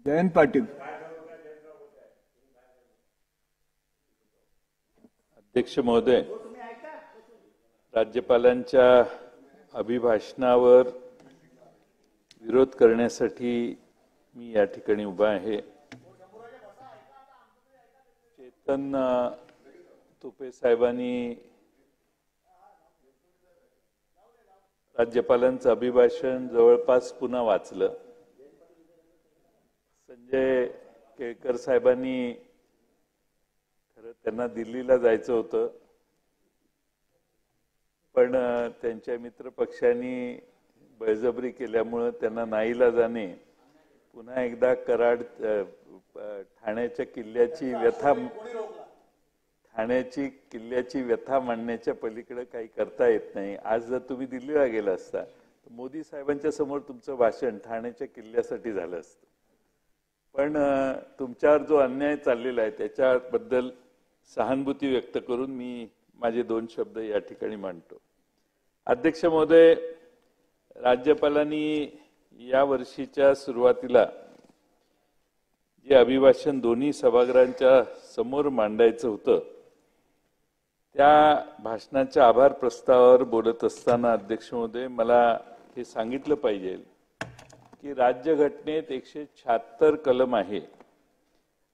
जयंत पाटील. अध्यक्ष महोदय, राज्यपालांच्या अभिभाषणावर विरोध करण्यासाठी मी या ठिकाणी उभा आहे. चेतन तुपे साहेबांनी राज्यपालांचं अभिभाषण जवळपास पुन्हा वाचलं. संजय केळकर साहेबांनी खरं त्यांना दिल्लीला जायचं होतं, पण त्यांच्या मित्रपक्षांनी बळजबरी केल्यामुळे त्यांना नाईलाजाने पुन्हा एकदा कराड ठाण्याच्या किल्ल्याची व्यथा मांडण्याच्या पलीकडे काही करता येत नाही. आज जर तुम्ही दिल्लीला गेला असता तर मोदी साहेबांच्या समोर तुमचं भाषण ठाण्याच्या किल्ल्यासाठी झालं असतं. पण तुमच्यावर जो अन्याय चाललेला आहे त्याच्याबद्दल सहानुभूती व्यक्त करून मी माझे 2 शब्द या ठिकाणी मांडतो. अध्यक्ष महोदय, राज्यपालांनी या वर्षीच्या सुरुवातीला जे अभिभाषण दोन्ही सभागृहांच्या समोर मांडायचं होतं त्या भाषणाच्या आभार प्रस्तावावर बोलत असताना अध्यक्ष महोदय मला हे सांगितलं पाहिजे की राज्यघटनेत 176 कलम आहे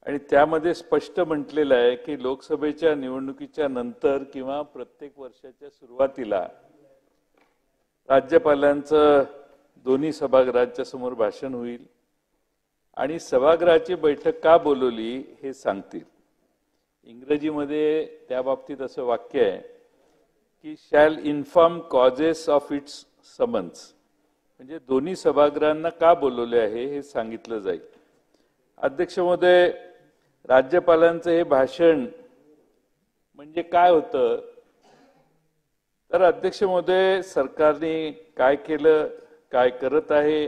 आणि त्यामध्ये स्पष्ट म्हटलेलं आहे की लोकसभेच्या निवडणुकीच्या नंतर किंवा प्रत्येक वर्षाच्या सुरुवातीला राज्यपालांचं दोन्ही सभागृहांच्या समोर भाषण होईल आणि सभागृहाची बैठक का बोलवली हे सांगतील. इंग्रजीमध्ये त्या बाबतीत असं वाक्य आहे की shall inform causes of its summons, म्हणजे दोन्ही सभागृहांना का बोलवले आहे हे सांगितलं जाईल. अध्यक्ष महोदय, राज्यपालांचं हे भाषण म्हणजे काय होतं तर अध्यक्ष महोदय, सरकारने काय केलं, काय करत आहे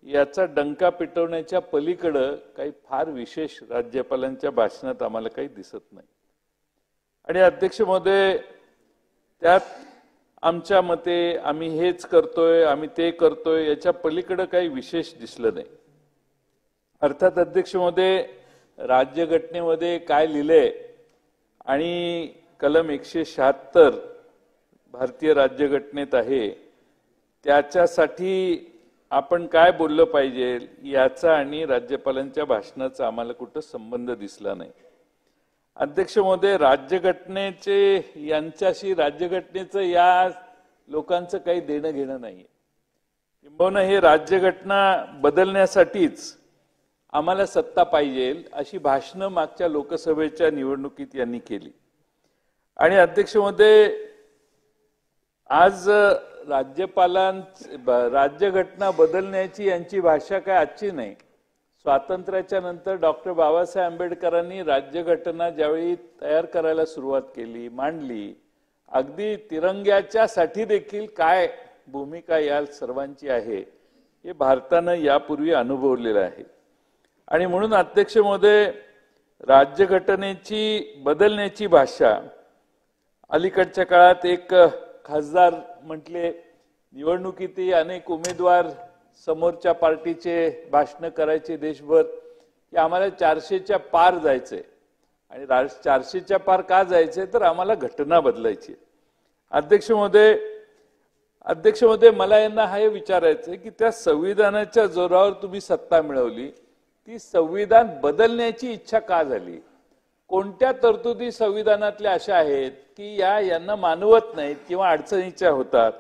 याचा डंका पिटवण्याच्या पलीकडं काही फार विशेष राज्यपालांच्या भाषणात आम्हाला काही दिसत नाही. आणि अध्यक्ष महोदय, त्यात आमच्या मते आम्ही हेच करतोय, आम्ही ते करतोय याच्या पलीकडं काही विशेष दिसलं नाही. अर्थात अध्यक्ष महोदय, राज्यघटनेमध्ये काय लिहिलंय आणि कलम 176 भारतीय राज्यघटनेत आहे त्याच्यासाठी आपण काय बोललं पाहिजे याचा आणि राज्यपालांच्या भाषणाचा आम्हाला कुठं संबंध दिसला नाही. अध्यक्ष महोदय, राज्यघटनेचं या लोकांचं काही देणं घेणं नाहीये. किंबहुना हे राज्यघटना बदलण्यासाठीच आम्हाला सत्ता पाहिजे अशी भाषणं मागच्या लोकसभेच्या निवडणुकीत यांनी केली. आणि अध्यक्ष महोदय, आज राज्यघटना बदलण्याची यांची भाषा काय आजची नाही. स्वातंत्र्याच्या नंतर डॉक्टर बाबासाहेब आंबेडकरांनी राज्यघटना ज्यावेळी तयार करायला सुरुवात केली, मांडली, अगदी तिरंग्याच्या साठी देखील काय भूमिका या सर्वांची आहे हे भारतानं यापूर्वी अनुभवलेलं आहे. आणि म्हणून अध्यक्ष महोदय, राज्यघटनेची बदलण्याची भाषा अलीकडच्या काळात एक खासदार म्हटले, निवडणुकीतही अनेक उमेदवार समोरच्या पार्टीचे भाषण करायचे देशभर की आम्हाला 400च्या पार जायचंय. आणि 400च्या पार का जायचंय तर आम्हाला घटना बदलायची. अध्यक्ष महोदय, मला यांना हे विचारायचंय की त्या संविधानाच्या जोरावर तुम्ही सत्ता मिळवली, ती संविधान बदलण्याची इच्छा का झाली? कोणत्या तरतुदी संविधानातल्या अशा आहेत की यांना मानवत नाहीत किंवा अडचणीच्या होतात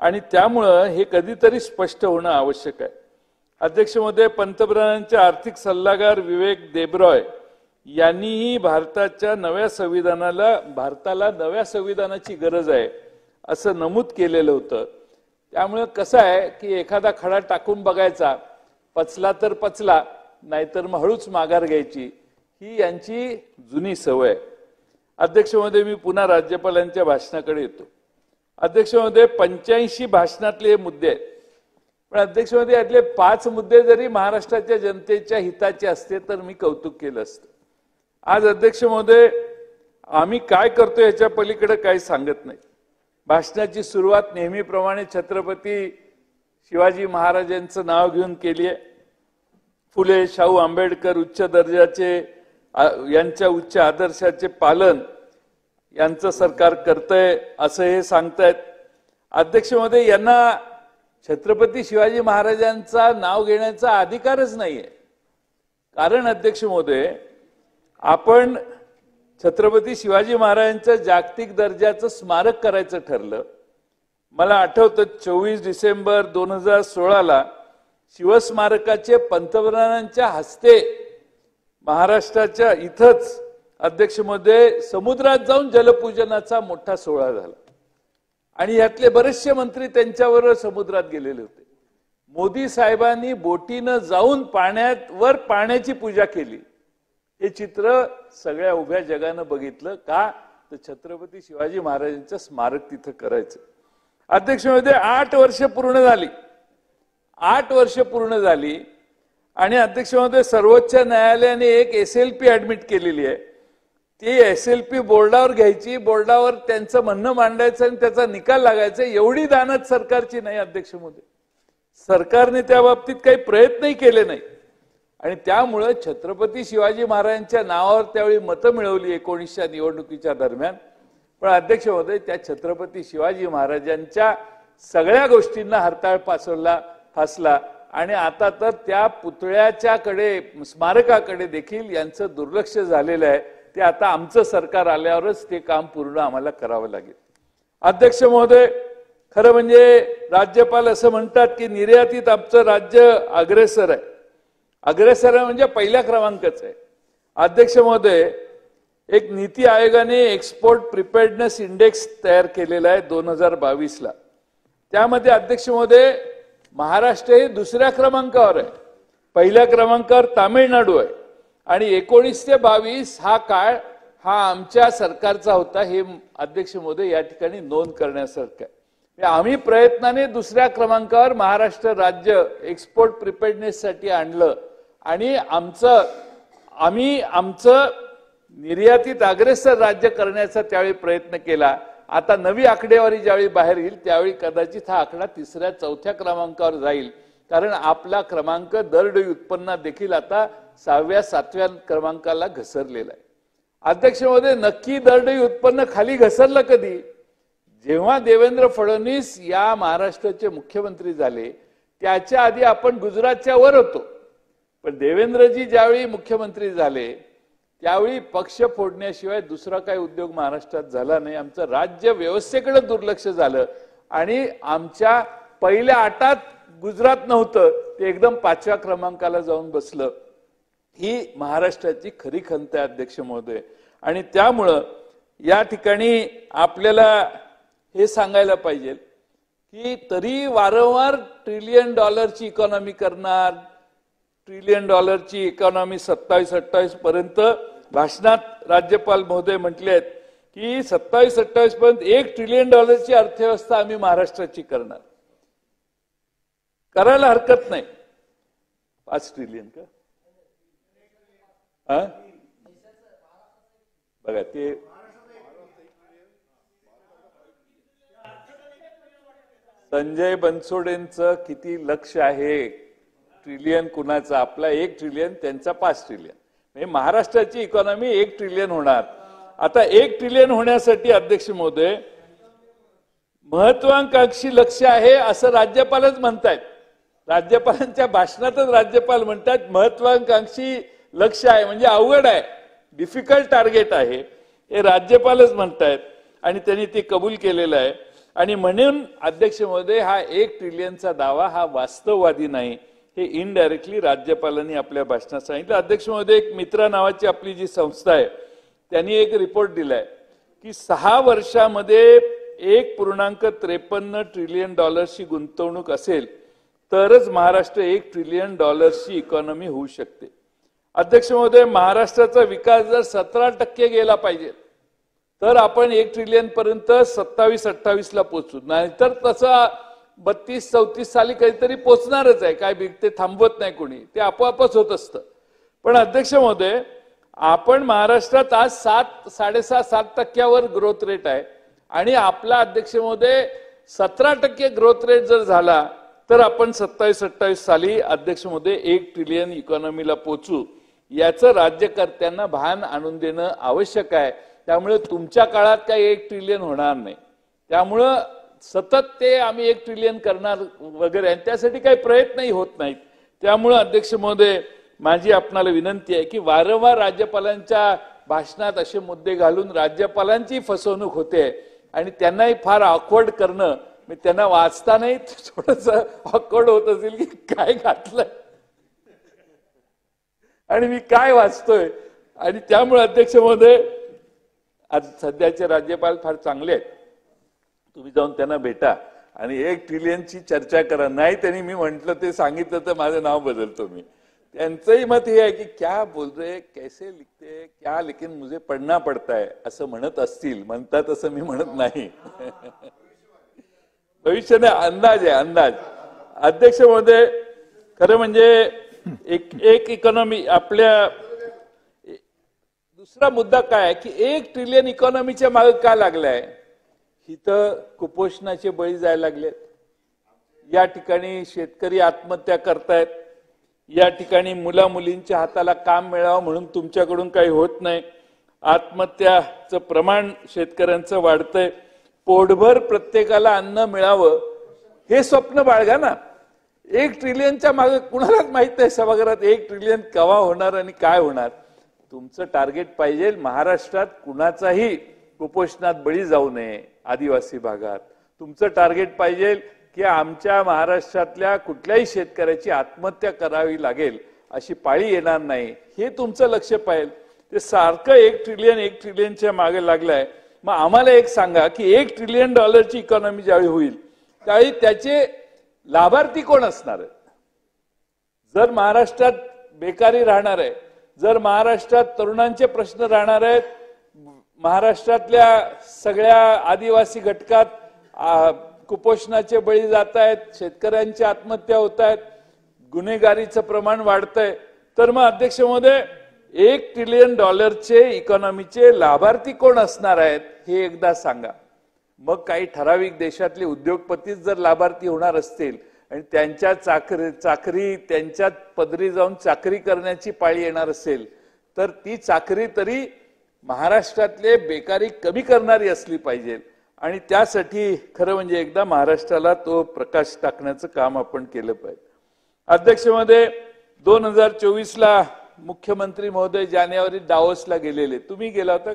आणि त्यामुळं हे कधीतरी स्पष्ट होणं आवश्यक आहे. अध्यक्ष महोदय, पंतप्रधानांचे आर्थिक सल्लागार विवेक देबरॉय यांनीही भारताला नव्या संविधानाची गरज आहे असं नमूद केलेलं होतं. त्यामुळे कसं आहे की एखादा खडा टाकून बघायचा, पचला तर पचला, नाहीतर मग हळूच माघार घ्यायची, ही यांची जुनी सवय. अध्यक्ष महोदय, मी पुन्हा राज्यपालांच्या भाषणाकडे येतो. अध्यक्ष महोदय, 85 भाषणातले मुद्दे आहेत, पण अध्यक्ष महोदय यातले 5 मुद्दे जरी महाराष्ट्राच्या जनतेच्या हिताचे असते तर मी कौतुक केलं असतं. आज अध्यक्ष महोदय, आम्ही काय करतो याच्या पलीकडे काही सांगत नाही. भाषणाची सुरुवात नेहमीप्रमाणे छत्रपती शिवाजी महाराजांचं नाव घेऊन केली आहे. फुले शाहू आंबेडकर उच्च दर्जाचे यांच्या उच्च आदर्शाचे पालन यांचं सरकार करतंय असं हे सांगतायत। अध्यक्ष महोदय, यांना छत्रपती शिवाजी महाराजांचा नाव घेण्याचा अधिकारच नाहीये। कारण अध्यक्ष महोदय, आपण छत्रपती शिवाजी महाराजांच्या जागतिक दर्जाचं स्मारक करायचं ठरलं। मला आठवतं 24 डिसेंबर 2016ला शिवस्मारकाचे पंतप्रधानांच्या हस्ते महाराष्ट्राच्या इथंच अध्यक्ष महोदय समुद्रात जाऊन जलपूजनाचा मोठा सोहळा झाला आणि यातले बरेचसे मंत्री त्यांच्याबरोबर समुद्रात गेलेले होते। मोदी साहेबांनी बोटीनं जाऊन पाण्याची पूजा केली। हे चित्र सगळ्या उभ्या जगानं बघितलं का, तर छत्रपती शिवाजी महाराजांचं स्मारक तिथं करायचं। अध्यक्ष महोदय, 8 वर्ष पूर्ण झाली, 8 वर्ष पूर्ण झाली आणि अध्यक्ष महोदय, सर्वोच्च न्यायालयाने एक SLP ऍडमिट केलेली आहे। ती SLP बोर्डावर घ्यायची, बोर्डावर त्यांचं म्हणणं मांडायचं आणि त्याचा निकाल लागायचा। एवढी दानत सरकारची नाही अध्यक्ष महोदय। सरकारने त्या बाबतीत काही प्रयत्नही केले नाही आणि त्यामुळे छत्रपती शिवाजी महाराजांच्या नावावर त्यावेळी मतं मिळवली 19च्या निवडणुकीच्या दरम्यान। पण अध्यक्ष महोदय, त्या छत्रपती शिवाजी महाराजांच्या सगळ्या गोष्टींना हरताळ फासला आणि आता तर त्या पुतळ्याच्याकडे स्मारकाकडे देखील यांचं दुर्लक्ष झालेलं आहे। ते आता आमचं सरकार आल्यावरच ते काम पूर्ण आम्हाला करावं लागेल। अध्यक्ष महोदय, खरं म्हणजे राज्यपाल असं म्हणतात की निर्यातीत आमचं राज्य अग्रेसर आहे। अग्रेसर आहे म्हणजे पहिल्या क्रमांकाच आहे। अध्यक्ष महोदय, एक नीती आयोगाने एक्सपोर्ट प्रिपेअर्डनेस इंडेक्स तयार केलेला आहे 2022ला। त्यामध्ये अध्यक्ष महोदय, महाराष्ट्र हे दुसऱ्या क्रमांकावर आहे, पहिल्या क्रमांकावर तामिळनाडू आहे आणि 19 ते 22 हा काळ हा आमच्या सरकारचा होता। हे अध्यक्ष महोदय या ठिकाणी नोंद करण्यासारखं आहे। आम्ही प्रयत्नाने दुसऱ्या क्रमांकावर महाराष्ट्र राज्य एक्सपोर्ट प्रिपेअर्डनेस साठी आणलं आणि आम्ही आमचं निर्यातीत अग्रेसर राज्य करण्याचा त्यावेळी प्रयत्न केला। आता नवी आकडेवारी ज्यावेळी बाहेर येईल त्यावेळी कदाचित हा आकडा 3ऱ्या 4थ्या क्रमांकावर जाईल, कारण आपला क्रमांक दरडोई उत्पन्नात देखील आता 6व्या 7व्या क्रमांकाला घसरलेला आहे। अध्यक्ष महोदय, नक्की दरडोई उत्पन्न खाली घसरलं कधी? जेव्हा देवेंद्र फडणवीस या महाराष्ट्राचे मुख्यमंत्री झाले त्याच्या आधी आपण गुजरातच्या वर होतो, पण देवेंद्रजी ज्यावेळी मुख्यमंत्री झाले त्यावेळी पक्ष फोडण्याशिवाय दुसरा काही उद्योग महाराष्ट्रात झाला नाही। आमचं राज्य व्यवस्थेकडे दुर्लक्ष झालं आणि आमच्या पहिल्या 8त गुजरात नव्हतं, ते एकदम 5व्या क्रमांकाला जाऊन बसलं। ही महाराष्ट्राची खरी खंत आहे अध्यक्ष महोदय आणि त्यामुळं या ठिकाणी आपल्याला हे सांगायला पाहिजे की तरी वारंवार $1 ट्रिलियन इकॉनॉमी करणार, $1 ट्रिलियन इकॉनॉमी 27-28 पर्यंत भाषणात राज्यपाल महोदय म्हटले आहेत की 27-28 पर्यंत $1 ट्रिलियन अर्थव्यवस्था आम्ही महाराष्ट्राची करणार। करायला हरकत नाही। 5 ट्रिलियन का? बघा ते संजय बनसोडेंचं किती लक्ष आहे, ट्रिलियन कुणाचं? आपला 1 ट्रिलियन, त्यांचा 5 ट्रिलियन, म्हणजे महाराष्ट्राची इकॉनॉमी 1 ट्रिलियन होणार। आता 1 ट्रिलियन होण्यासाठी अध्यक्ष महोदय महत्वाकांक्षी लक्ष आहे असं राज्यपालच म्हणतायत। राज्यपालांच्या भाषणातच राज्यपाल म्हणतात महत्वाकांक्षी लक्ष आहे, म्हणजे अवघड आहे, डिफिकल्ट टार्गेट आहे, हे राज्यपालच म्हणतायत आणि त्यांनी ते कबूल केलेलं आहे। आणि म्हणून अध्यक्ष महोदय, हा 1 ट्रिलियनचा दावा हा वास्तववादी नाही, हे इनडायरेक्टली राज्यपालांनी आपल्या भाषणात सांगितलं। अध्यक्ष महोदय, एक मित्रा नावाची आपली जी संस्था आहे त्यांनी एक रिपोर्ट दिलाय की 6 वर्षामध्ये $1.53 ट्रिलियन गुंतवणूक असेल तरच महाराष्ट्र $1 ट्रिलियन इकॉनॉमी होऊ शकते। अध्यक्ष महोदय, महाराष्ट्राचा विकास जर 17% गेला पाहिजे तर आपण 1 ट्रिलियन पर्यंत 27-28 ला पोहोचू, नाहीतर तसं 32-34 साली काहीतरी पोहोचणारच आहे। काय ते थांबवत नाही कोणी, ते आपोआपच होत असतं। पण अध्यक्ष महोदय, आपण महाराष्ट्रात आज 7.5-7% ग्रोथ रेट आहे आणि आपला अध्यक्ष महोदय 17% ग्रोथ रेट जर झाला तर आपण 27-28 साली अध्यक्ष महोदय 1 ट्रिलियन इकॉनॉमीला पोहोचू, याचं राज्यकर्त्यांना भान आणून देणं आवश्यक आहे. त्यामुळे तुमच्या काळात काही 1 ट्रिलियन होणार नाही. त्यामुळं सतत ते आम्ही 1 ट्रिलियन करणार वगैरे, आणि त्यासाठी काही प्रयत्नही होत नाहीत. त्यामुळं अध्यक्ष महोदय, माझी आपणाला विनंती आहे की वारंवार राज्यपालांच्या भाषणात असे मुद्दे घालून राज्यपालांची फसवणूक होते आणि त्यांनाही फार ऑकवर्ड करणं, मी त्यांना वाचतानाही थोडस ऑकवर्ड होत असेल की काय घातलंय आणि मी काय वाचतोय. आणि त्यामुळे अध्यक्ष महोदय, आज सध्याचे राज्यपाल फार चांगले आहेत, तुम्ही जाऊन त्यांना भेटा आणि 1 ट्रिलियनची चर्चा करा. नाही त्यांनी मी म्हंटल ते सांगितलं तर माझं नाव बदलतो मी. त्यांचंही मत हे आहे की क्या बोल रहे, कैसे लिखते क्या, लेकिन मुझे पढ़ना पड़ता है असं म्हणत असतील. म्हणतात असं मी म्हणत नाही. भविष्याने अंदाज आहे, अंदाज. अध्यक्ष महोदय, खरं म्हणजे एक इकॉनॉमी आपल्या, दुसरा मुद्दा काय आहे की 1 ट्रिलियन इकॉनॉमीच्या मागे का लागलाय. इथं कुपोषणाचे बळी जायला लागलेत, या ठिकाणी शेतकरी आत्महत्या करतायत, या ठिकाणी मुला मुलींच्या हाताला काम मिळावं म्हणून तुमच्याकडून काही होत नाही, आत्महत्याचं प्रमाण शेतकऱ्यांचं वाढतंय. पोटभर प्रत्येकाला अन्न मिळावं हे स्वप्न बाळगा ना. 1 ट्रिलियनच्या मागे कुणालाच माहित नाही सभागृहात 1 ट्रिलियन केव्हा होणार आणि काय होणार. तुमचं टार्गेट पाहिजे महाराष्ट्रात कुणाचाही कुपोषणात बळी जाऊ नये. आदिवासी भागात तुमचं टार्गेट पाहिजे की आमच्या महाराष्ट्रातल्या कुठल्याही शेतकऱ्याची आत्महत्या करावी लागेल अशी पाळी येणार नाही, हे तुमचं लक्ष पाहिजे. ते सारखं 1 ट्रिलियनच्या मागे लागलाय. मग आम्हाला एक सांगा की $1 ट्रिलियन इकॉनॉमी ज्यावेळी होईल त्यावेळी त्याचे लाभार्थी कोण असणार आहेत. जर महाराष्ट्रात बेकारी राहणार आहे, जर महाराष्ट्रात तरुणांचे प्रश्न राहणार आहेत, महाराष्ट्रातल्या सगळ्या आदिवासी घटकात कुपोषणाचे बळी जात आहेत, शेतकऱ्यांच्या आत्महत्या होत आहेत, गुन्हेगारीचं प्रमाण वाढतंय, तर मग अध्यक्ष महोदय $1 ट्रिलियन इकॉनॉमीचे लाभार्थी कोण असणार आहेत हे एकदा सांगा. मग काही ठराविक देशातले उद्योगपतीच जर लाभार्थी होणार असतील आणि त्यांच्या चाकरी त्यांच्यात पदरी जाऊन चाकरी करण्याची पाळी येणार असेल तर ती चाकरी तरी महाराष्ट्रातले बेकारी कमी करणारी असली पाहिजे. आणि त्यासाठी खरं म्हणजे एकदा महाराष्ट्राला तो प्रकाश टाकण्याचं काम आपण केलं पाहिजे. अध्यक्ष महोदय, 2024ला मुख्यमंत्री महोदय जानेवारी दावोसला गेलेले, तुम्ही गेला होता.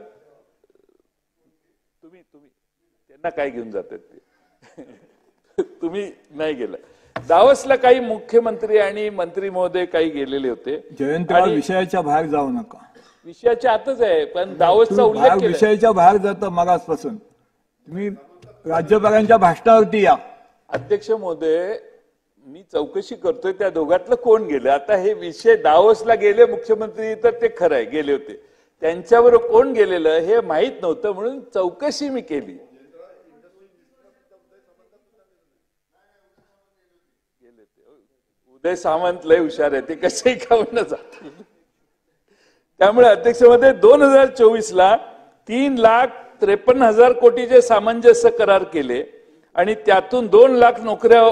तुम्ही त्यांना काय घेऊन जातात ते तुम्ही नाही गेला. दावोसला काही मुख्यमंत्री आणि मंत्री महोदय काही गेलेले होते. जयंतराव, विषयाच्या बाहेर जाऊ नका. विषयाच्या आतच आहे, पण दावोसचा उल्लेख केला. विषयाच्या बाहेर जातं मगासपासून. तुम्ही राज्यपालांच्या भाषणावरती या. अध्यक्ष महोदय, मी चौकशी करतोय त्या दोघातलं कोण गेलं. आता हे विषय दावोसला गेले मुख्यमंत्री तर ते खरं आहे गेले होते, त्यांच्यावर कोण गेलेलं हे माहित नव्हतं म्हणून चौकशी मी केली. उदय सामंत लय हुशार आहे, ते कसेही खाऊन जातील. त्यामुळे अध्यक्ष महोदय 2024ला 3,53,000 कोटीचे सामंजस्य करार केले आणि त्यातून 2 लाख नोकऱ्या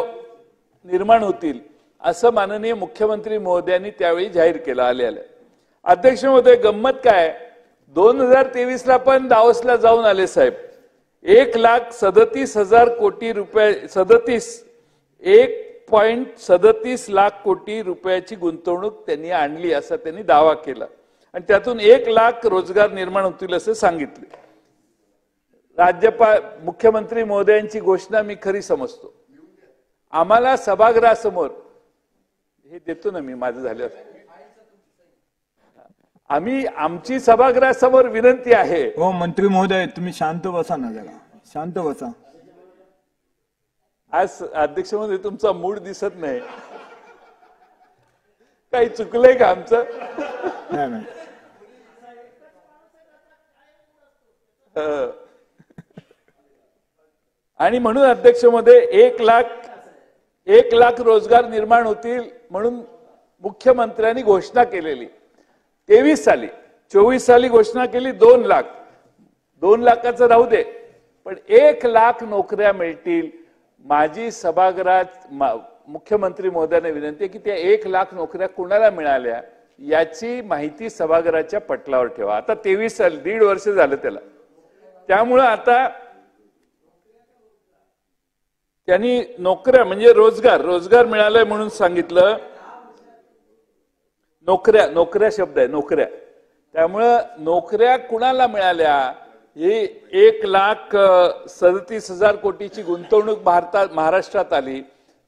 निर्माण होतील असं माननीय मुख्यमंत्री महोदयांनी त्यावेळी जाहीर केलं आले. अध्यक्ष महोदय, गंमत काय, 2023ला पण दावोसला जाऊन आले साहेब. 1,37,000 कोटी रुपये 1.37 लाख कोटी रुपयाची गुंतवणूक त्यांनी आणली असा त्यांनी दावा केला आणि त्यातून 1 लाख रोजगार निर्माण होतील असं सांगितले. राज्यपाल मुख्यमंत्री महोदयांची घोषणा मी खरी समजतो. आम्हाला सभागृहासमोर हे देतो ना मी, माझं झालं. आमची सभागृहासमोर विनंती आहे. हो मंत्री महोदय, तुम्ही शांत बसा ना जरा, शांत बसा. आज अध्यक्ष महोदय तुमचा मूड दिसत नाही, काही चुकलंय का आमचं? नाही. आणि म्हणून अध्यक्ष महोदय 1 लाख रोजगार निर्माण होतील म्हणून मुख्यमंत्र्यांनी घोषणा केलेली 23 साली. 24 साली घोषणा केली 2 लाख. 2 लाखाचं राहू दे, पण 1 लाख नोकऱ्या मिळतील. माझी सभागृहात मुख्यमंत्री महोदयांना विनंती आहे की त्या 1 लाख नोकऱ्या कुणाला मिळाल्या याची माहिती सभागृहाच्या पटलावर ठेवा. आता 23 साल 1.5 वर्ष झालं त्याला. त्यामुळं आता त्यांनी नोकऱ्या म्हणजे रोजगार मिळालाय म्हणून सांगितलं. नोकऱ्या शब्द आहे, नोकऱ्या. त्यामुळं नोकऱ्या कुणाला मिळाल्या ही 1,37,000 कोटीची गुंतवणूक महाराष्ट्रात आली.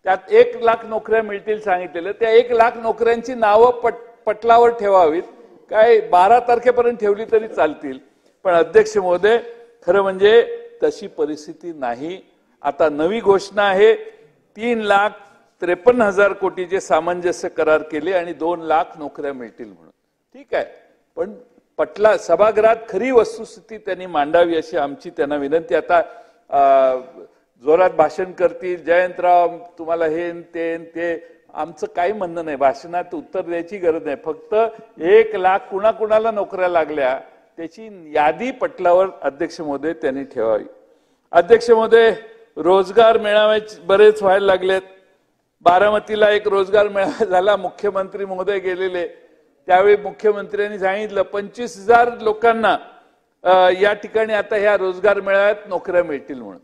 त्यात 1 लाख नोकऱ्या मिळतील सांगितलेलं. त्या 1 लाख नोकऱ्यांची नावं पटलावर ठेवावीत. काय 12 तारखेपर्यंत ठेवली तरी चालतील. पण अध्यक्ष महोदय खरं म्हणजे तशी परिस्थिती नाही. आता नवी घोषणा आहे 3,53,000 कोटीचे सामंजस्य करार केले आणि 2 लाख नोकऱ्या मिळतील म्हणून. ठीक आहे, पण सभागृहात खरी वस्तुस्थिती त्यांनी मांडावी अशी आमची त्यांना विनंती. आता जोरात भाषण करतील, जयंतराव तुम्हाला हे ते आमचं काही म्हणणं नाही. भाषणात उत्तर द्यायची गरज नाही. फक्त 1 लाख कुणाकुणाला नोकऱ्या लागल्या त्याची यादी पटलावर अध्यक्ष महोदय त्यांनी ठेवावी. अध्यक्ष महोदय रोजगार मेळावे बरेच व्हायला लागलेत. बारामतीला एक रोजगार मेळावा झाला, मुख्यमंत्री महोदय गेलेले. त्यावेळी मुख्यमंत्र्यांनी सांगितलं 25,000 लोकांना या ठिकाणी आता ह्या रोजगार मेळाव्यात नोकऱ्या मिळतील म्हणून.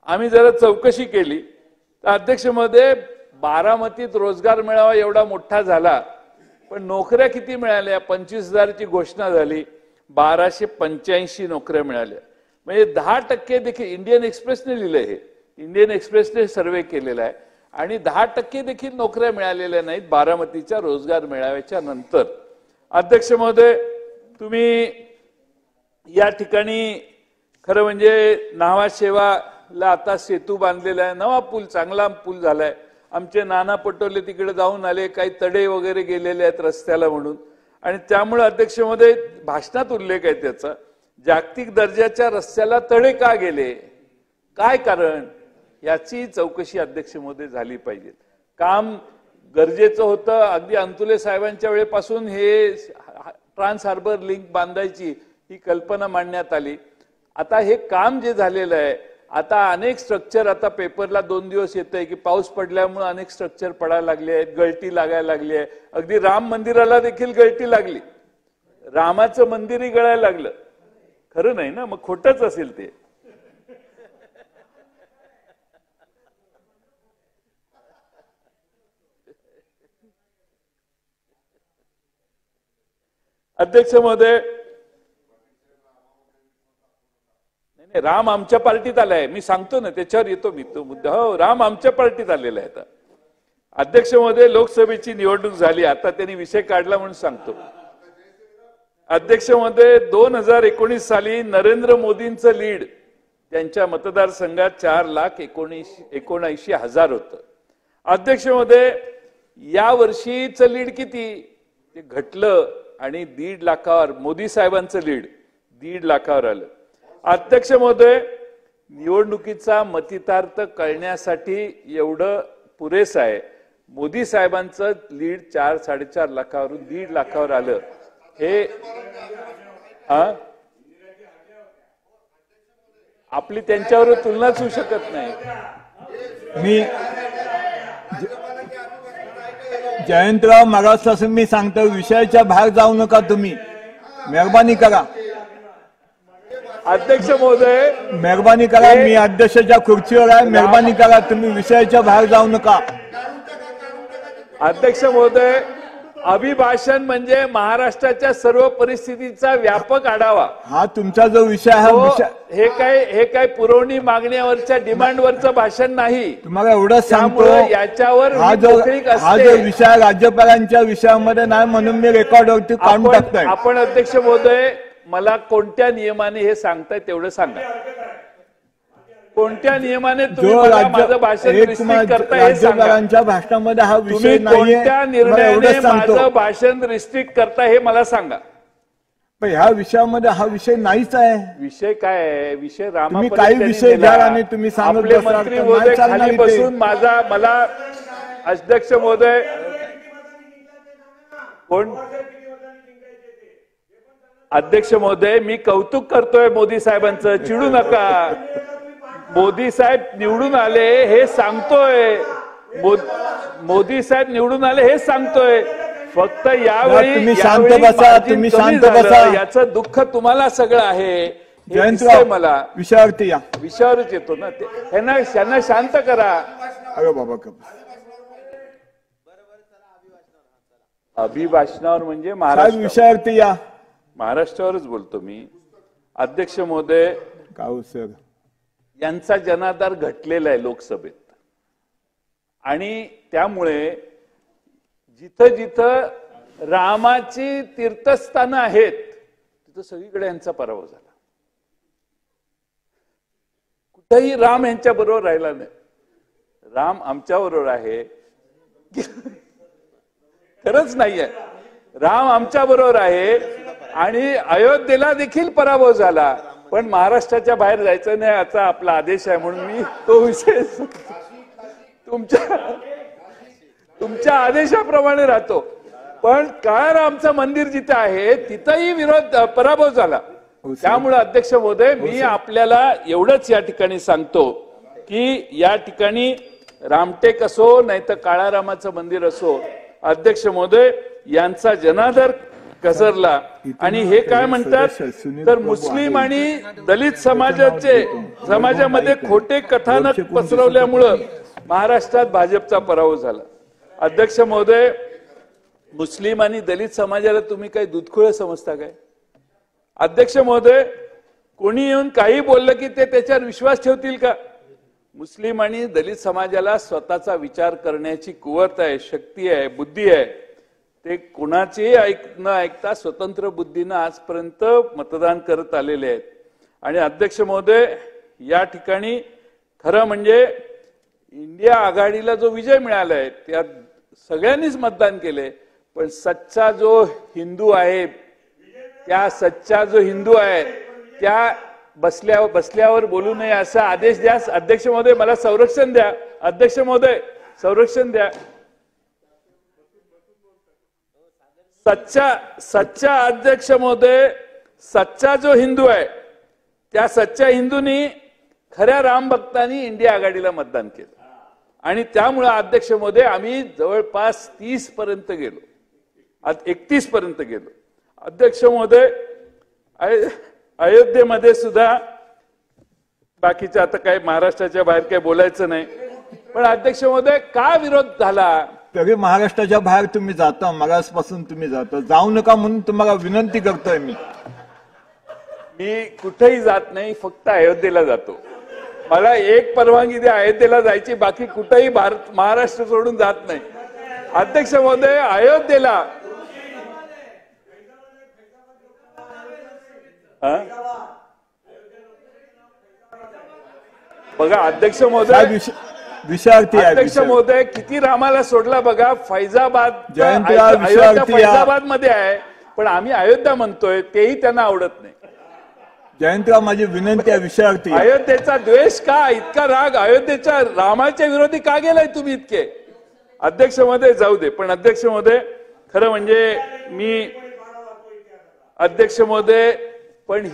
आम्ही जरा चौकशी केली तर अध्यक्ष महोदय बारामतीत रोजगार मेळावा एवढा मोठा झाला पण नोकऱ्या किती मिळाल्या? 25,000ची घोषणा झाली, 1285 नोकऱ्या मिळाल्या. म्हणजे 10% देखील इंडियन एक्सप्रेसने लिहिलंय. हे इंडियन एक्सप्रेसने सर्वे केलेला आहे आणि 10% देखील नोकऱ्या मिळालेल्या नाहीत बारामतीच्या रोजगार मेळाव्याच्या नंतर. अध्यक्ष महोदय तुम्ही या ठिकाणी खरं म्हणजे नावाशेवाला आता सेतू बांधलेला आहे, नवा पूल, चांगला पूल झालाय. आमचे नाना पटोले तिकडे जाऊन आले, काही तडे वगैरे गेलेले आहेत रस्त्याला म्हणून. आणि त्यामुळे अध्यक्ष महोदय भाषणात उल्लेख आहे त्याचा, जागतिक दर्जाच्या रस्त्याला तडे का गेले, काय कारण, याची चौकशी अध्यक्ष महोदय झाली पाहिजे. काम गरजेचं होतं. अगदी अंतुले साहेबांच्या वेळेपासून हे ट्रान्स हार्बर लिंक बांधायची ही कल्पना मांडण्यात आली. आता हे काम जे झालेलं आहे, आता अनेक स्ट्रक्चर आता पेपरला 2 दिवस येत आहे की पाऊस पडल्यामुळे अनेक स्ट्रक्चर पडायला लागले आहेत, गळती लागायला लागली आहे. अगदी राम मंदिराला देखील गळती लागली. रामाचं मंदिरही गळायला लागलं. खरं नाही ना, मग खोटंच असेल ते. अध्यक्ष महोदय नाही, राम आमच्या पार्टीत आलाय, मी सांगतो ना, त्याच्यावर येतो मी तो मुद्दा. हो, राम आमच्या पार्टीत आलेला आहे. आता अध्यक्ष महोदय लोकसभेची निवडणूक झाली, आता त्यांनी विषय काढला म्हणून सांगतो. अध्यक्ष महोदय 2019 साली नरेंद्र मोदींचं लीड त्यांच्या मतदारसंघात 4,79,000 होतं. अध्यक्ष महोदय या वर्षीचं लीड किती, ते घटलं आणि 1.5 लाखावर मोदी साहेबांचं लीड 1.5 लाखावर आलं. अध्यक्ष महोदय निवडणुकीचा मतितार्थ कळण्यासाठी एवढं पुरेसं आहे. मोदी साहेबांचं लीड 4-4.5 लाखावरून 1.5 लाखावर आलं. हे आपली त्यांच्यावर तुलनाच होऊ शकत नाही. मी जयंतराव मागासपासून मी सांगतो, विषयाच्या बाहेर जाऊ नका तुम्ही, मेहरबानी करा. अध्यक्ष महोदय मेहरबानी करा, मी अध्यक्षाच्या खुर्चीवर आहे, मेहरबानी करा, तुम्ही विषयाच्या बाहेर जाऊ नका. अध्यक्ष महोदय अभिभाषण म्हणजे महाराष्ट्राच्या सर्व परिस्थितीचा व्यापक आढावा. हा तुमचा जो विषय आहे, हे काय पुरवणी मागण्यावरच्या डिमांडवरचं भाषण नाही. तुम्हाला एवढंच सांगतो, याच्यावर हा जो विषय राज्यपालांच्या विषयामध्ये नाही म्हणून मी रेकॉर्डवरती काढून टाकतोय. आपण अध्यक्ष महोदय मला कोणत्या नियमाने हे सांगताय तेवढं सांगा. कोणत्या नियमाने तुम्ही माझं भाषण रिस्ट्रिक्ट करताय हे सांगा. राज्यपालांच्या भाषणामध्ये हा विषय नाहीये. कोणत्या निर्णयाने माझं भाषण रिस्ट्रिक्ट करताय हे मला सांगा. पण ह्या विषयामध्ये हा विषय नाहीच आहे. विषय काय आहे? विषय तुम्ही काही विषय घ्या आणि तुम्ही सांगत आपले मंत्री महोदय खाली बसून मला अध्यक्ष महोदय कोण अध्यक्ष महोदय मी कौतुक करतोय मोदी साहेबांचं, चिडू नका. मोदी साहेब निवडून आले हे सांगतोय. मोदी साहेब निवडून आले हेच सांगतोय. फक्त यावेळी तुम्ही शांत बसा, तुम्ही शांत बसा. याचं दुःख तुम्हाला सगळं आहे. जयंतराव मला विषयावरती या. विषयावरच येतो ना ते. त्यांना शांत करा. अरे बाबा अभिभाषणावर म्हणजे विषयावरती या. महाराष्ट्रावरच बोलतो मी. अध्यक्ष महोदय, काऊ सर यांचा जनाधार घटलेला आहे लोकसभेत आणि त्यामुळे जिथं जिथं रामाची तीर्थस्थानं आहेत तिथं सगळीकडे यांचा पराभव झाला. कुठेही राम यांच्या बरोबर राहिला नाही. राम आमच्या बरोबर आहे खरंच नाहीये. राम आमच्या बरोबर आहे आणि अयोध्येला देखील पराभव झाला. पण महाराष्ट्राच्या बाहेर जायचं नाही याचा आपला आदेश आहे म्हणून मी तो विषय तुमच्या आदेशाप्रमाणे राहतो. पण काळारामचं मंदिर जिथे आहे तिथंही पराभव झाला. त्यामुळे अध्यक्ष महोदय, मी आपल्याला एवढंच या ठिकाणी सांगतो की या ठिकाणी रामटेक असो नाही तर काळारामाचं मंदिर असो, अध्यक्ष महोदय यांचा जनाधार घसरला. आणि हे काय म्हणतात तर मुस्लिम आणि दलित समाजामध्ये खोटे कथानक पसरवल्यामुळं महाराष्ट्रात भाजपचा पराभव झाला. अध्यक्ष महोदय, मुस्लिम आणि दलित समाजाला तुम्ही काही दुधखोळ समजता काय? अध्यक्ष महोदय, कोणी येऊन काही बोललं की ते त्याच्यावर विश्वास ठेवतील का? मुस्लिम आणि दलित समाजाला स्वतःचा विचार करण्याची कुवत आहे, शक्ती आहे, बुद्धी आहे. ते कोणाचेही न ऐकता स्वतंत्र बुद्धीनं आजपर्यंत मतदान करत आलेले आहेत. आणि अध्यक्ष महोदय, या ठिकाणी खरं म्हणजे इंडिया आघाडीला जो विजय मिळालाय त्यात सगळ्यांनीच मतदान केले. पण सच्चा जो हिंदू आहे त्या बसल्यावर बोलू नये असा आदेश द्या. अध्यक्ष महोदय, मला संरक्षण द्या. अध्यक्ष महोदय, संरक्षण द्या. सच्चा अध्यक्ष महोदय, सच्चा जो हिंदू आहे त्या सच्च्या हिंदूंनी खऱ्या राम भक्तांनी इंडिया आघाडीला मतदान केलं. आणि त्यामुळे अध्यक्ष महोदय आम्ही जवळपास 30 पर्यंत गेलो, 31 पर्यंत गेलो. अध्यक्ष महोदय, अयोध्येमध्ये सुद्धा बाकीच्या आता काय महाराष्ट्राच्या बाहेर काय बोलायचं नाही. पण अध्यक्ष महोदय, का विरोध झाला? तरी महाराष्ट्राच्या बाहेर तुम्ही जाता, मगासपासून तुम्ही जाता, जाऊ नका म्हणून तुम्हाला विनंती करतोय मी. कुठेही जात नाही, फक्त अयोध्येला जातो. मला एक परवानगी द्या अयोध्येला जायची, बाकी कुठेही महाराष्ट्र सोडून जात नाही. अध्यक्ष महोदय, अयोध्येला बघा अध्यक्ष महोदय, अध्यक्ष महोदय किती रामाला सोडला बघा. फैजाबाद मध्ये आहे पण आम्ही अयोध्या म्हणतोय, तेही त्यांना आवडत नाही. जयंतराव, माझी विनंती आहे विषयावरती. अयोध्येचा द्वेष का, इतका राग अयोध्येच्या रामाच्या विरोधी का गेलाय तुम्ही इतके? अध्यक्ष महोदय जाऊ दे. पण अध्यक्ष महोदय, खरं म्हणजे मी अध्यक्ष महोदय, पण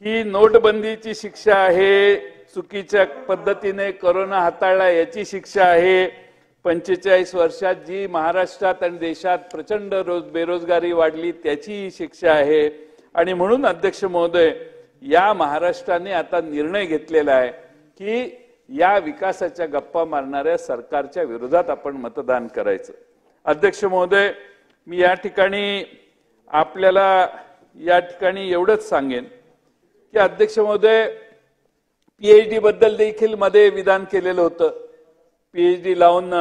ही नोटबंदीची शिक्षा आहे, चुकीच्या पद्धतीने कोरोना हाताळला याची शिक्षा आहे. 45 वर्षात जी महाराष्ट्रात आणि देशात प्रचंड बेरोजगारी वाढली त्याची शिक्षा आहे. आणि म्हणून अध्यक्ष महोदय, या महाराष्ट्राने आता निर्णय घेतलेला आहे की या विकासाच्या गप्पा मारणाऱ्या सरकारच्या विरोधात आपण मतदान करायचं. अध्यक्ष महोदय, मी या ठिकाणी आपल्याला एवढंच सांगेन की अध्यक्ष महोदय, पीएचडी बद्दल देखील मध्ये विधान केलेलं होतं. पीएचडी लावून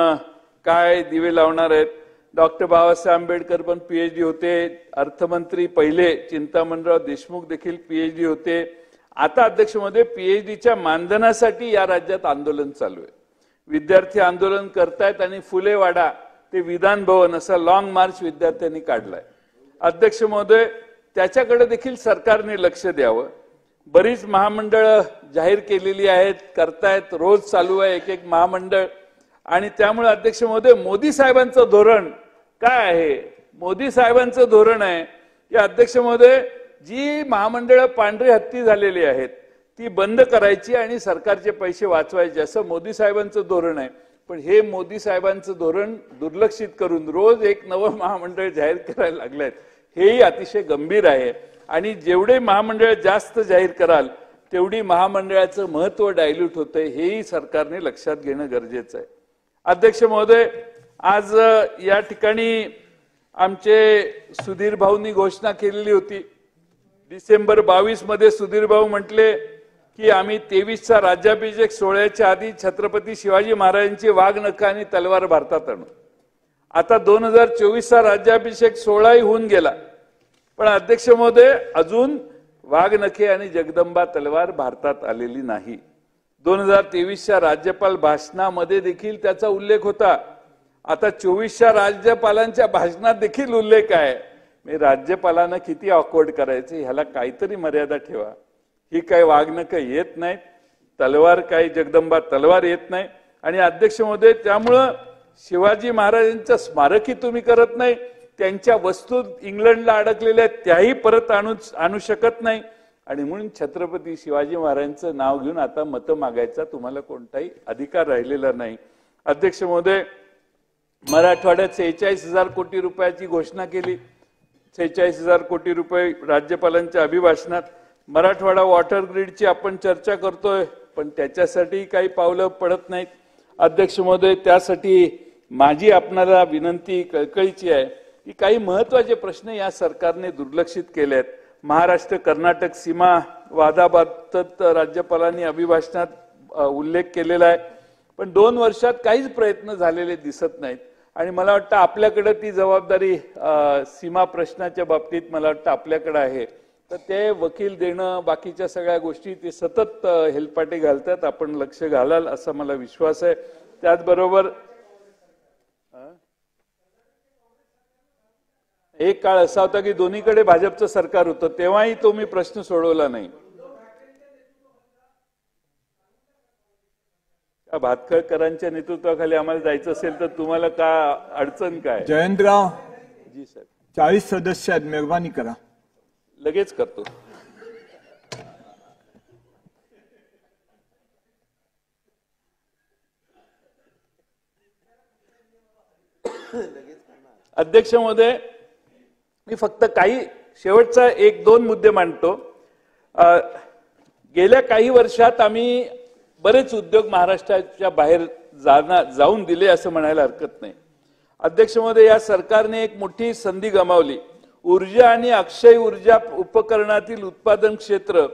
काय दिवे लावणार आहेत. डॉक्टर बाबासाहेब आंबेडकर पण पीएचडी होते. अर्थमंत्री पहिले चिंतामणराव देशमुख देखील पीएचडी होते. आता अध्यक्ष महोदय, पीएचडीच्या मानधनासाठी या राज्यात आंदोलन चालू आहे. विद्यार्थी आंदोलन करतायत आणि फुलेवाडा ते विधान भवन असा लॉंग मार्च विद्यार्थ्यांनी काढलाय. अध्यक्ष महोदय, त्याच्याकडे देखील सरकारने लक्ष द्यावं. बरीच महामंडळ जाहीर केलेली आहेत, करतायत, रोज चालू आहे एक महामंडळ. आणि त्यामुळे अध्यक्ष महोदय, मोदी साहेबांचं धोरण काय आहे? मोदी साहेबांचं धोरण आहे की अध्यक्ष महोदय, जी महामंडळ पांढरी हत्ती झालेली आहेत ती बंद करायची आणि सरकारचे पैसे वाचवायचे, असं मोदी साहेबांचं धोरण आहे. पण हे मोदी साहेबांचं धोरण दुर्लक्षित करून रोज एक नवं महामंडळ जाहीर करायला लागलेत, हेही अतिशय गंभीर आहे. आणि जेवढे महामंडळ जास्त जाहीर कराल तेवढी महामंडळाचं महत्व डायल्यूट होतंय, हेही सरकारने लक्षात घेणं गरजेचं आहे. अध्यक्ष महोदय, आज या ठिकाणी आमचे सुधीर भाऊंनी घोषणा केलेली होती. डिसेंबर 22 मध्ये सुधीर भाऊ म्हटले की आम्ही 23चा राज्याभिषेक सोहळ्याच्या आधी छत्रपती शिवाजी महाराजांची वाघनखं आणि तलवार भारतात आणू. आता 2024चा राज्याभिषेक सोहळाही होऊन गेला, पण अध्यक्ष महोदय अजून वाघनखे आणि जगदंबा तलवार भारतात आलेली नाही. 2023च्या राज्यपाल भाषणामध्ये देखील त्याचा उल्लेख होता. आता 24च्या राज्यपालांच्या भाषणात देखील उल्लेख आहे. राज्यपालांना किती ऑकवर्ड करायचे, ह्याला काहीतरी मर्यादा ठेवा. ही काय वाघनखं येत नाहीत, तलवार काय जगदंबा तलवार येत नाही. आणि अध्यक्ष महोदय, त्यामुळं शिवाजी महाराजांचं स्मारकही तुम्ही करत नाही, त्यांच्या वस्तू इंग्लंडला अडकलेल्या त्याही परत आणू शकत नाही. आणि म्हणून छत्रपती शिवाजी महाराजांचं नाव घेऊन आता मतं मागायचा तुम्हाला कोणताही अधिकार राहिलेला नाही. अध्यक्ष महोदय, मराठवाड्यात 46,000 कोटी रुपयाची घोषणा केली. 46,000 कोटी रुपये राज्यपालांच्या अभिभाषणात. मराठवाडा वॉटर ग्रीडची आपण चर्चा करतोय, पण त्याच्यासाठी काही पावलं पडत नाहीत. अध्यक्ष महोदय, त्यासाठी माझी आपणाला विनंती कळकळीची आहे की काही महत्वाचे प्रश्न या सरकारने दुर्लक्षित केले आहेत. महाराष्ट्र कर्नाटक सीमा वादाबाबत राज्यपालांनी अभिभाषणात उल्लेख केलेला आहे, पण 2 वर्षात काहीच प्रयत्न झालेले दिसत नाहीत. आणि मला वाटतं आपल्याकडे ती जबाबदारी सीमा प्रश्नाच्या बाबतीत मला वाटतं आपल्याकडे आहे. तर ते वकील देणं, बाकीच्या सगळ्या गोष्टी ते सतत हेलपाटे घालतात. आपण लक्ष घालाल असा मला विश्वास आहे. त्याचबरोबर एक काळ असा होता की दोन्हीकडे भाजपचं सरकार होतं, तेव्हाही तो मी प्रश्न सोडवला नाही. भातखळकरांच्या नेतृत्वाखाली आम्हाला जायचं असेल तर तुम्हाला का अडचण काय? जयंतराव जी सर, 40 सदस्य आहेत, मेहरबानी करा. लगेच करतो. अध्यक्ष महोदय, मी फक्त काही शेवटचा 1-2 मुद्दे मांडतो. गेल्या काही वर्षात आम्ही बरेच उद्योग महाराष्ट्राच्या बाहेर जाऊन दिले असं म्हणायला हरकत नाही. अध्यक्ष महोदय, या सरकारने एक मोठी संधी गमावली. ऊर्जा आणि अक्षय ऊर्जा उपकरणातील उत्पादन क्षेत्र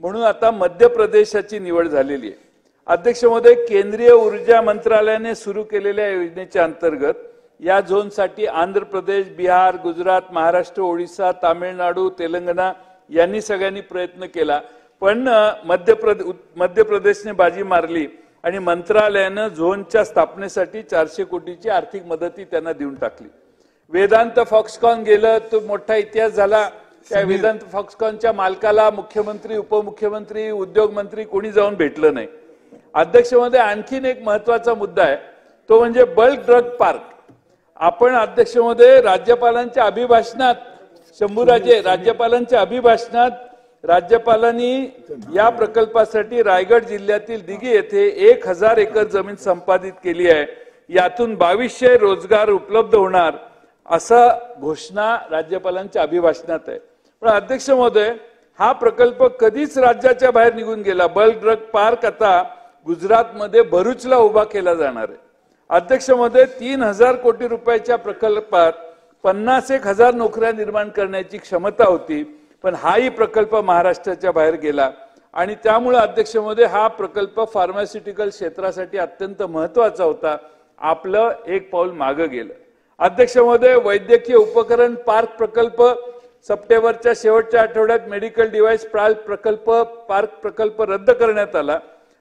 म्हणून आता मध्य प्रदेशाची निवड झालेली आहे. अध्यक्ष महोदय, केंद्रीय ऊर्जा मंत्रालयाने सुरू केलेल्या योजनेच्या अंतर्गत या झोनसाठी आंध्र प्रदेश, बिहार, गुजरात, महाराष्ट्र, ओडिशा, तामिळनाडू, तेलंगणा यांनी सगळ्यांनी प्रयत्न केला, पण मध्य प्रदेशने बाजी मारली आणि मंत्रालयानं झोनच्या स्थापनेसाठी 400 कोटीची आर्थिक मदतही त्यांना देऊन टाकली. वेदांत फॉक्सकॉन गेलं, तो मोठा इतिहास झाला. त्या वेदांत फॉक्सकॉनच्या मालकाला मुख्यमंत्री, उपमुख्यमंत्री, उद्योग मंत्री कोणी जाऊन भेटलं नाही. अध्यक्ष महोदय, आणखीन एक महत्वाचा मुद्दा आहे, तो म्हणजे बल्क ड्रग पार्क. आपण अध्यक्ष महोदय राज्यपालांच्या अभिभाषणात, शंभूराजे, राज्यपालांच्या अभिभाषणात राज्यपालांनी या प्रकल्पासाठी रायगड जिल्ह्यातील दिघी येथे 1000 एकर जमीन संपादित केली आहे. यातून 2200 रोजगार उपलब्ध होणार असा घोषणा राज्यपालांच्या अभिभाषणात आहे. पण अध्यक्ष महोदय, हा प्रकल्प कधीच राज्याच्या बाहेर निघून गेला. बल्क ड्रग पार्क आता गुजरातमध्ये भरूचला उभा केला जाणार आहे. अध्यक्ष महोदय, 3000 कोटी रुपयाच्या प्रकल्पात 51,000 नोकऱ्या निर्माण करण्याची क्षमता होती, पण हाही प्रकल्प महाराष्ट्राच्या बाहेर गेला. आणि त्यामुळे अध्यक्ष महोदय, हा प्रकल्प फार्मास्युटिकल क्षेत्रासाठी अत्यंत महत्वाचा होता. आपलं एक पाऊल मागे गेलं. अध्यक्ष महोदय, वैद्यकीय उपकरण पार्क प्रकल्प सप्टेंबरच्या शेवटच्या आठवड्यात मेडिकल डिव्हाइस पार्क प्रकल्प रद्द करण्यात आला.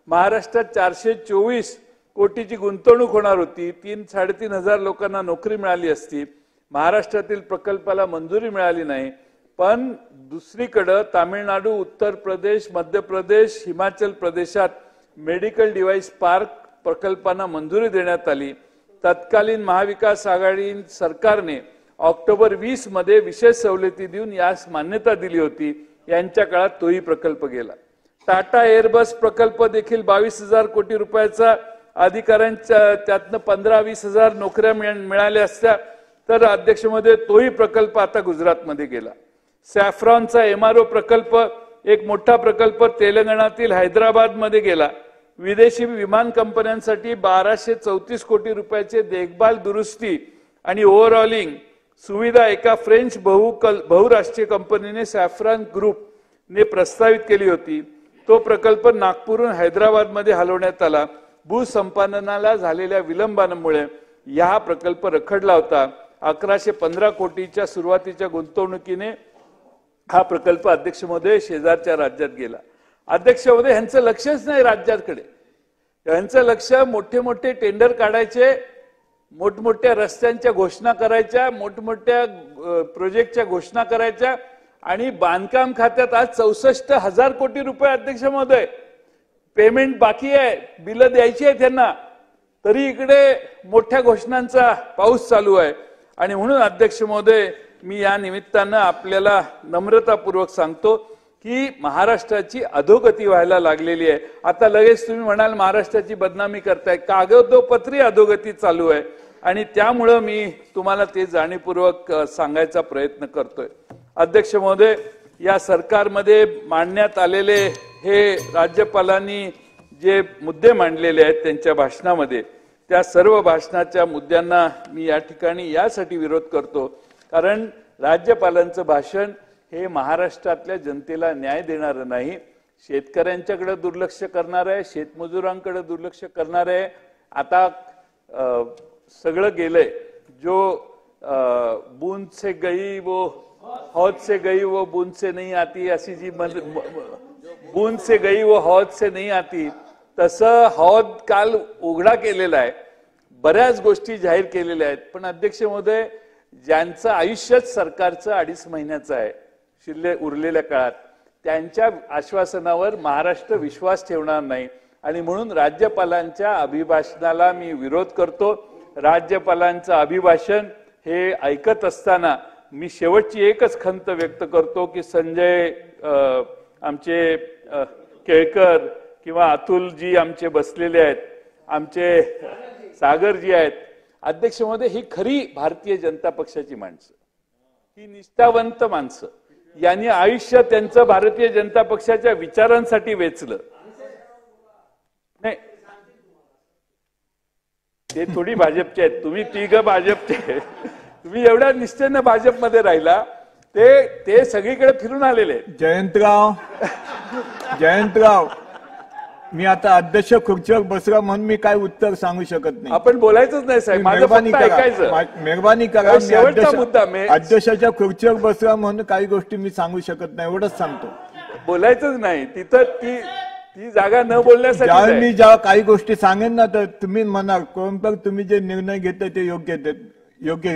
महाराष्ट्रात 424 कोटीची गुंतवणूक होणार होती. 3-3.5 हजार लोकांना नोकरी मिळाली असती. महाराष्ट्रातील प्रकल्पाला मंजुरी मिळाली नाही. पण दुसरीकडे तामिळनाडू, उत्तर प्रदेश, मध्य प्रदेश, हिमाचल प्रदेशात मेडिकल डिव्हाइस पार्क प्रकल्पांना मंजुरी देण्यात आली. तत्कालीन महाविकास आघाडी सरकारने ऑक्टोबर 20 मध्ये विशेष सवलती देऊन यास मान्यता दिली होती. यांच्या काळात तोही प्रकल्प गेला. टाटा एअरबस प्रकल्प देखील 22,000 कोटी रुपयाचा अधिकाऱ्यांच्या त्यातनं 15-20 हजार नोकऱ्या मिळाल्या असत्या तर अध्यक्ष महोदय तोही प्रकल्प आता गुजरातमध्ये गेला. सॅफ्रॉनचा MRO प्रकल्प एक मोठा प्रकल्प तेलंगणातील हैदराबाद मध्ये गेला. विदेशी विमान कंपन्यांसाठी 1234 कोटी रुपयाचे देखभाल दुरुस्ती आणि ओव्हरऑलिंग सुविधा एका फ्रेंच बहुराष्ट्रीय कंपनीने सॅफ्रॉन ग्रुपने प्रस्तावित केली होती. तो प्रकल्प नागपूरहून हैदराबादमध्ये हलवण्यात आला. भूसंपादनाला झालेल्या विलंबामुळे हा प्रकल्प रखडला होता. 1115 कोटीच्या सुरुवातीच्या गुंतवणुकीने हा प्रकल्प अध्यक्ष महोदय शेजारच्या राज्यात गेला. अध्यक्ष महोदय यांचं लक्षच नाही राज्याकडे. यांचं लक्ष मोठे मोठे टेंडर काढायचे, मोठमोठ्या रस्त्यांच्या घोषणा करायच्या, मोठमोठ्या प्रोजेक्टच्या घोषणा करायच्या आणि बांधकाम खात्यात आज 64,000 कोटी रुपये अध्यक्ष महोदय पेमेंट बाकी आहे, बिल द्यायची आहे त्यांना, तरी इकडे मोठ्या घोषणांचा पाऊस चालू आहे. आणि म्हणून अध्यक्ष महोदय मी या निमित्तानं आपल्याला नम्रतापूर्वक सांगतो की महाराष्ट्राची अधोगती व्हायला लागलेली आहे. आता लगेच तुम्ही म्हणाल महाराष्ट्राची बदनामी करताय, कागदोपत्री अधोगती चालू आहे आणि त्यामुळं मी तुम्हाला ते जाणीवपूर्वक सांगायचा प्रयत्न करतोय. अध्यक्ष महोदय, या सरकारमध्ये मांडण्यात आलेले हे राज्यपालांनी जे मुद्दे मांडलेले आहेत त्यांच्या भाषणामध्ये, त्या सर्व भाषणाच्या मुद्द्यांना मी या ठिकाणी यासाठी विरोध करतो कारण राज्यपालांचं भाषण हे महाराष्ट्रातल्या जनतेला न्याय देणारं नाही, शेतकऱ्यांच्याकडे दुर्लक्ष करणार आहे, शेतमजुरांकडे दुर्लक्ष करणार आहे. आता सगळं गेलंय. जो बूंद से गई वो हौद से गई वो बूंद से नहीं आती, अशी जी बूंद से गई वो हौद से नहीं आती, तसं हौद काल उघडा केलेला आहे. बऱ्याच गोष्टी जाहीर केलेल्या आहेत. पण अध्यक्ष महोदय, ज्यांचं आयुष्यच सरकारचं 2.5 महिन्याचं आहे उरलेल्या काळात, त्यांच्या आश्वासनावर महाराष्ट्र विश्वास ठेवणार नाही आणि म्हणून राज्यपालांच्या अभिभाषणाला मी विरोध करतो. राज्यपालांचं अभिभाषण हे ऐकत असताना मी शेवटची एकच खंत व्यक्त करतो की संजय आमचे केळकर किंवा अतुलजी आमचे बसलेले आहेत, आमचे सागरजी आहेत, अध्यक्ष महोदय, ही खरी भारतीय जनता पक्षाची माणसं, ही निष्ठावंत माणसं, यांनी आयुष्य त्यांचं भारतीय जनता पक्षाच्या विचारांसाठी वेचलं. नाही, ते थोडी भाजपचे आहेत, तुम्ही तिघ भाजपचे, तुम्ही एवढ्या निष्ठेनं भाजपमध्ये राहिला, ते सगळीकडे फिरून आलेले. जयंतराव, मी आता अध्यक्ष खुर्चीवर बसला म्हणून मी काय उत्तर सांगू शकत नाही. आपण बोलायचंच नाही साहेब, मेहरबानी करा. शेवटचा मुद्दा, अध्यक्षाच्या खुर्चीवर बसला म्हणून काही गोष्टी मी सांगू शकत नाही, एवढंच सांगतो. बोलायचंच नाही तिथं, ती जागा न बोलण्यासाठी. मी ज्या काही गोष्टी सांगेन ना तर तुम्ही म्हणाल कोणतं तुम्ही जे निर्णय घेताय ते योग्य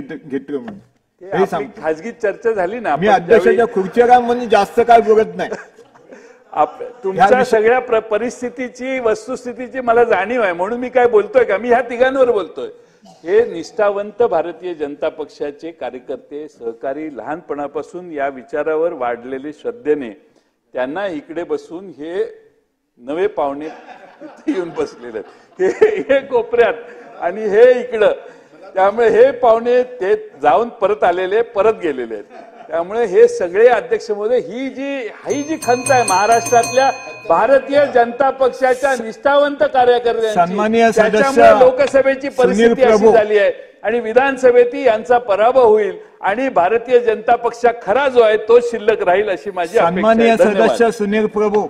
घेतो म्हणून हे सांगतो. खाजगी चर्चा झाली ना, मी अध्यक्षाच्या खुर्चीवर म्हणून जास्त काय बोलत नाही. तुमच्या सगळ्या परिस्थितीची, वस्तुस्थितीची मला जाणीव आहे म्हणून मी काय बोलतोय का, मी ह्या तिघांवर बोलतोय. हे निष्ठावंत भारतीय जनता पक्षाचे कार्यकर्ते, सहकारी, लहानपणापासून या विचारावर वाढलेले श्रद्धेने, त्यांना इकडे बसून हे नवे पाहुणे इथे येऊन बसलेले आहेत, हे कोपऱ्यात आणि हे इकडं. त्यामुळे हे पाहुणे ते जाऊन परत आलेले, परत गेलेले आहेत. त्यामुळे हे सगळे अध्यक्ष महोदय, ही जी खंत आहे महाराष्ट्रातल्या भारतीय जनता पक्षाच्या निष्ठावंत कार्यकर्त्यांची, त्याच्यामुळे लोकसभेची परिस्थिती अशी झाली आहे आणि विधानसभेत यांचा पराभव होईल आणि भारतीय जनता पक्ष खरा जो आहे तो शिल्लक राहील अशी माझी अपेक्षा आहे. सन्माननीय सदस्य सुनील प्रभू.